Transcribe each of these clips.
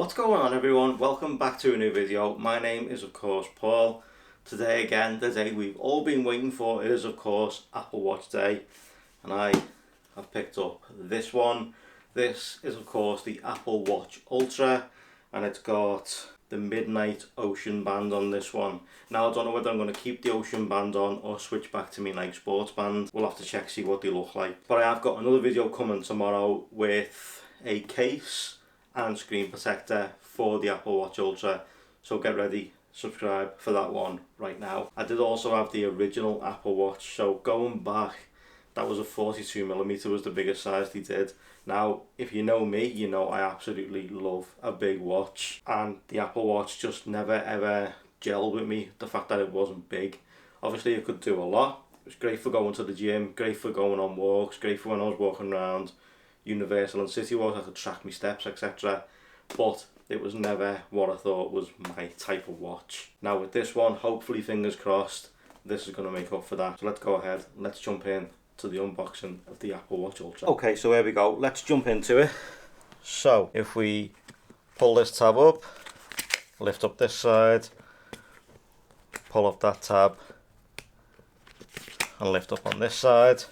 What's going on, everyone? Welcome back to a new video. My name is of course Paul. Today again, the day we've all been waiting for is of course Apple Watch Day, and I have picked up this one. This is of course the Apple Watch Ultra, and it's got the Midnight Ocean Band on this one. Now I don't know whether I'm going to keep the Ocean Band on or switch back to my Nike Sports Band. We'll have to check, see what they look like. But I have got another video coming tomorrow with a case and screen protector for the Apple Watch Ultra, so get ready, subscribe for that one right now. I did also have the original Apple Watch, so going back, that was a 42mm, was the biggest size they did. Now if you know me, you know I absolutely love a big watch, and the Apple Watch just never ever gelled with me, the fact that it wasn't big. Obviously it could do a lot. It was great for going to the gym, great for going on walks, great for when I was walking around Universal and City Walk, I could track my steps, etc. But it was never what I thought was my type of watch. Now with this one, hopefully, fingers crossed, this is going to make up for that. So let's go ahead, let's jump in to the unboxing of the Apple Watch Ultra. Okay, so here we go, let's jump into it. So if we pull this tab up, lift up this side, pull up that tab, and lift up on this side,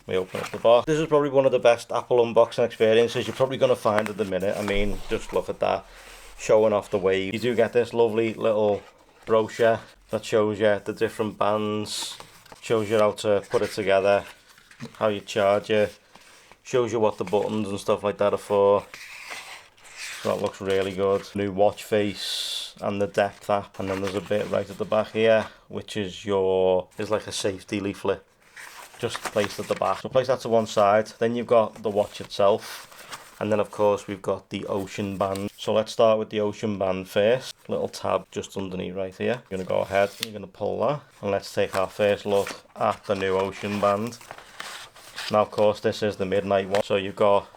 we open up the box. This is probably one of the best Apple unboxing experiences you're probably going to find at the minute. I mean, just look at that, showing off the wave. You do get this lovely little brochure that shows you the different bands, shows you how to put it together, how you charge it, shows you what the buttons and stuff like that are for. So that looks really good. New watch face and the depth app, and then there's a bit right at the back here which is like a safety leaflet just placed at the back. So place that to one side, then you've got the watch itself, and then of course we've got the Ocean Band. So let's start with the Ocean Band first. Little tab just underneath right here. You're going to go ahead, you're going to pull that, and let's take our first look at the new Ocean Band. Now of course this is the Midnight one, so you've got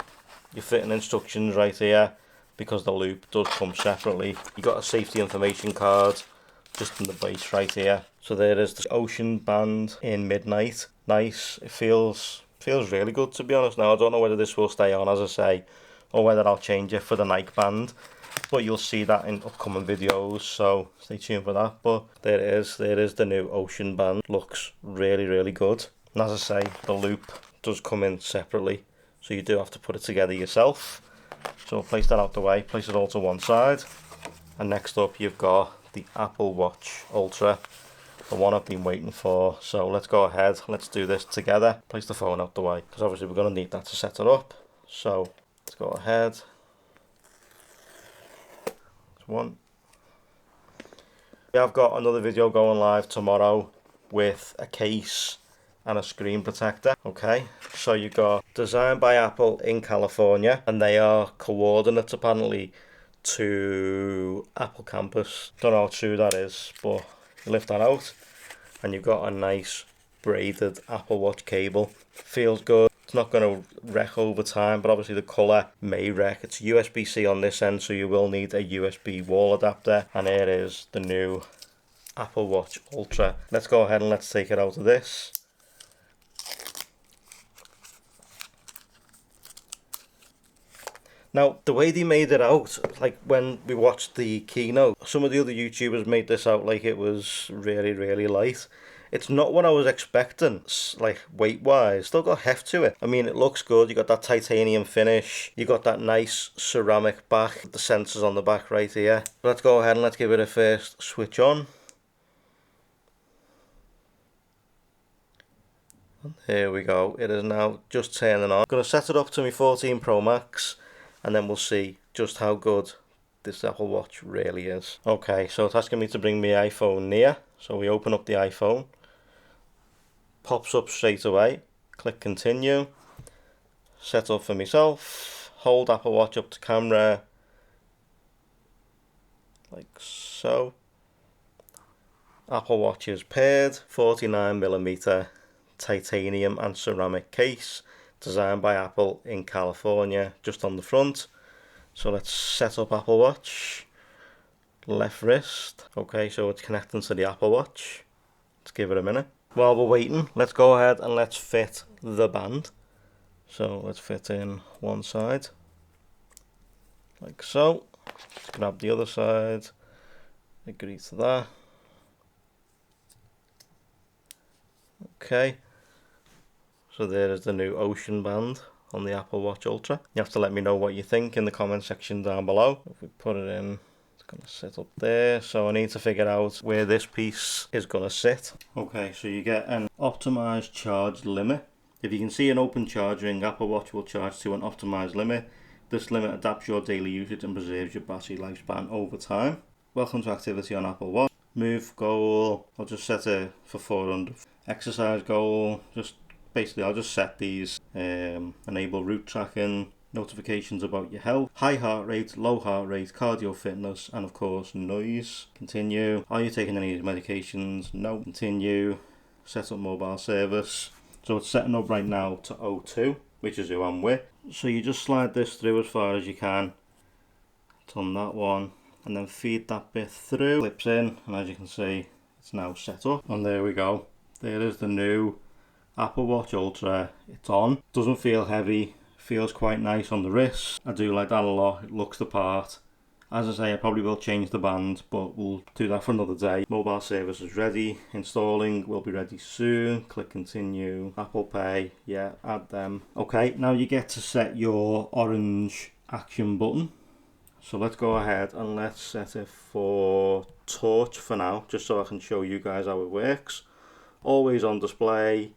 your fitting instructions right here, because the loop does come separately. You've got a safety information card just in the base right here. So there is the Ocean Band in Midnight. Nice. It feels really good, to be honest. Now I don't know whether this will stay on, as I say, or whether I'll change it for the Nike band, but you'll see that in upcoming videos, so stay tuned for that. But there it is the new Ocean Band. Looks really good, and as I say, the loop does come in separately, so you do have to put it together yourself. So place that out the way, place it all to one side, and next up you've got the Apple Watch Ultra, the one I've been waiting for. So let's go ahead, let's do this together. Place the phone out the way, because obviously we're going to need that to set it up. So let's go ahead. That's one. I've got another video going live tomorrow with a case and a screen protector. Okay, so you got designed by Apple in California, and they are coordinates apparently to Apple campus. Don't know how true that is, but lift that out and you've got a nice braided Apple Watch cable. Feels good. It's not going to wreck over time, but obviously the colour may wreck. It's USB-C on this end, so you will need a USB wall adapter. And here is the new Apple Watch Ultra. Let's go ahead and let's take it out of this. Now, the way they made it out, like when we watched the keynote, some of the other YouTubers made this out like it was really light. It's not what I was expecting, like weight-wise. Still got heft to it. I mean, it looks good. You got that titanium finish. You got that nice ceramic back. The sensors on the back right here. Let's go ahead and let's give it a first switch on. Here we go. It is now just turning on. I'm going to set it up to my 14 Pro Max, and then we'll see just how good this Apple Watch really is. Okay, so it's asking me to bring my iPhone near. So we open up the iPhone. Pops up straight away. Click continue. Set up for myself. Hold Apple Watch up to camera. Like so. Apple Watch is paired. 49mm titanium and ceramic case. Designed by Apple in California, just on the front. So let's set up Apple Watch. Left wrist. Okay, so it's connecting to the Apple Watch. Let's give it a minute. While we're waiting, let's go ahead and let's fit the band. So let's fit in one side, like so. Let's grab the other side. Agree to that. Okay. So there is the new Ocean band on the Apple Watch Ultra. You have to let me know what you think in the comment section down below. If we put it in, it's going to sit up there. So I need to figure out where this piece is going to sit. Okay, so you get an optimized charge limit. If you can see an open charge ring, Apple Watch will charge to an optimized limit. This limit adapts your daily usage and preserves your battery lifespan over time. Welcome to activity on Apple Watch. Move goal, I'll just set it for 400. Exercise goal, I'll just set these, enable route tracking, notifications about your health, high heart rate, low heart rate, cardio fitness, and of course noise. Continue. Are you taking any medications? No. Continue. Set up mobile service. So it's setting up right now to O2, which is who I'm with. So you just slide this through as far as you can. It's on that one. And then feed that bit through. Clips in, and as you can see, it's now set up. And there we go. There is the new Apple Watch Ultra. It's on. Doesn't feel heavy. Feels quite nice on the wrist. I do like that a lot. It looks the part. As I say, I probably will change the band, but we'll do that for another day. Mobile service is ready. Installing will be ready soon. Click continue. Apple Pay. Yeah, add them. Okay, now you get to set your orange action button. So let's go ahead and let's set it for torch for now, just so I can show you guys how it works. Always on display.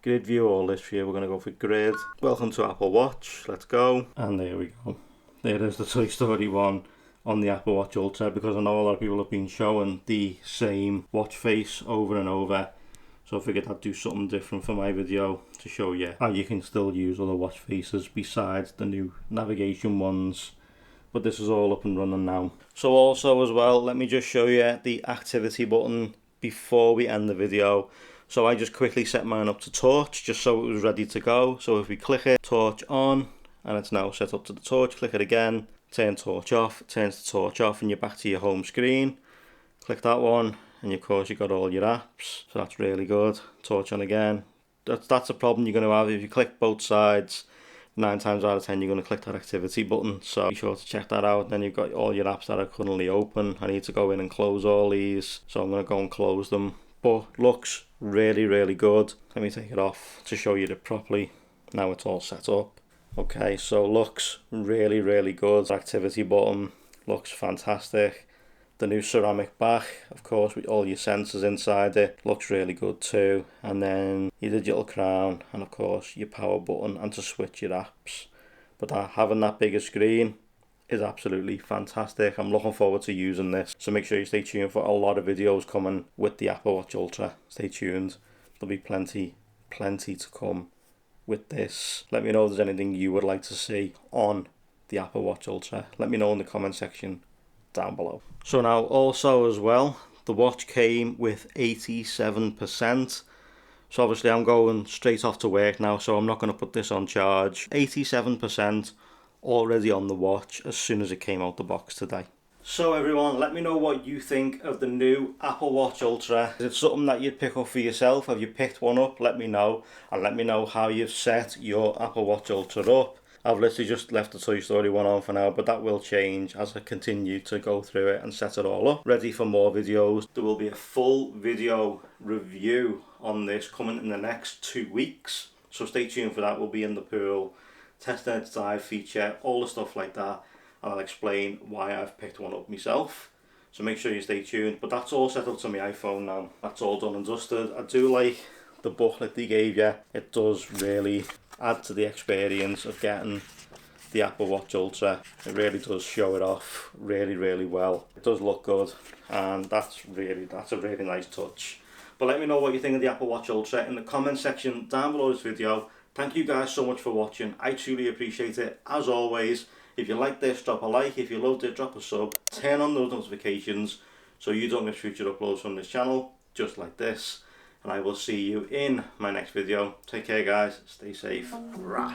Grid view or list view, we're going to go for grid. Welcome to Apple Watch, let's go. And there we go. There is the Toy Story one on the Apple Watch Ultra, because I know a lot of people have been showing the same watch face over and over. So I figured I'd do something different for my video to show you how you can still use other watch faces besides the new navigation ones. But this is all up and running now. So also as well, let me just show you the activity button before we end the video. So I just quickly set mine up to torch, just so it was ready to go. So if we click it, torch on, and it's now set up to the torch, click it again, turn torch off, it turns the torch off, and you're back to your home screen. Click that one, and of course you've got all your apps, so that's really good. Torch on again. That's a problem you're going to have if you click both sides. 9 times out of 10 you're going to click that activity button, so be sure to check that out. Then you've got all your apps that are currently open. I need to go in and close all these, so I'm going to go and close them. But looks really good. Let me take it off to show you it properly. Now it's all set up. Okay, so looks really good. Activity button looks fantastic. The new ceramic back, of course, with all your sensors inside it, looks really good too. And then your digital crown, and of course your power button, and to switch your apps. But having that bigger screen is absolutely fantastic. I'm looking forward to using this, so make sure you stay tuned for a lot of videos coming with the Apple Watch Ultra. Stay tuned, there'll be plenty to come with this. Let me know if there's anything you would like to see on the Apple Watch Ultra. Let me know in the comment section down below. So now also as well, the watch came with 87%. So obviously I'm going straight off to work now, so I'm not going to put this on charge. 87% already on the watch as soon as it came out the box today. So everyone, let me know what you think of the new Apple Watch Ultra. Is it something that you'd pick up for yourself? Have you picked one up? Let me know, and let me know how you've set your Apple Watch Ultra up. I've literally just left the Toy Story one on for now, but that will change as I continue to go through it and set it all up. Ready for more videos. There will be a full video review on this coming in the next 2 weeks, so stay tuned for that. We'll be in the pool, testing its dive feature, all the stuff like that, and I'll explain why I've picked one up myself. So make sure you stay tuned. But that's all set up to my iPhone now. That's all done and dusted. I do like the booklet they gave you. It does really add to the experience of getting the Apple Watch Ultra. It really does show it off really well. It does look good, and that's a really nice touch. But let me know what you think of the Apple Watch Ultra in the comment section down below this video. Thank you guys so much for watching. I truly appreciate it. As always, if you like this, drop a like. If you loved it, drop a sub. Turn on those notifications so you don't miss future uploads from this channel, just like this. And I will see you in my next video. Take care guys, stay safe. Rah.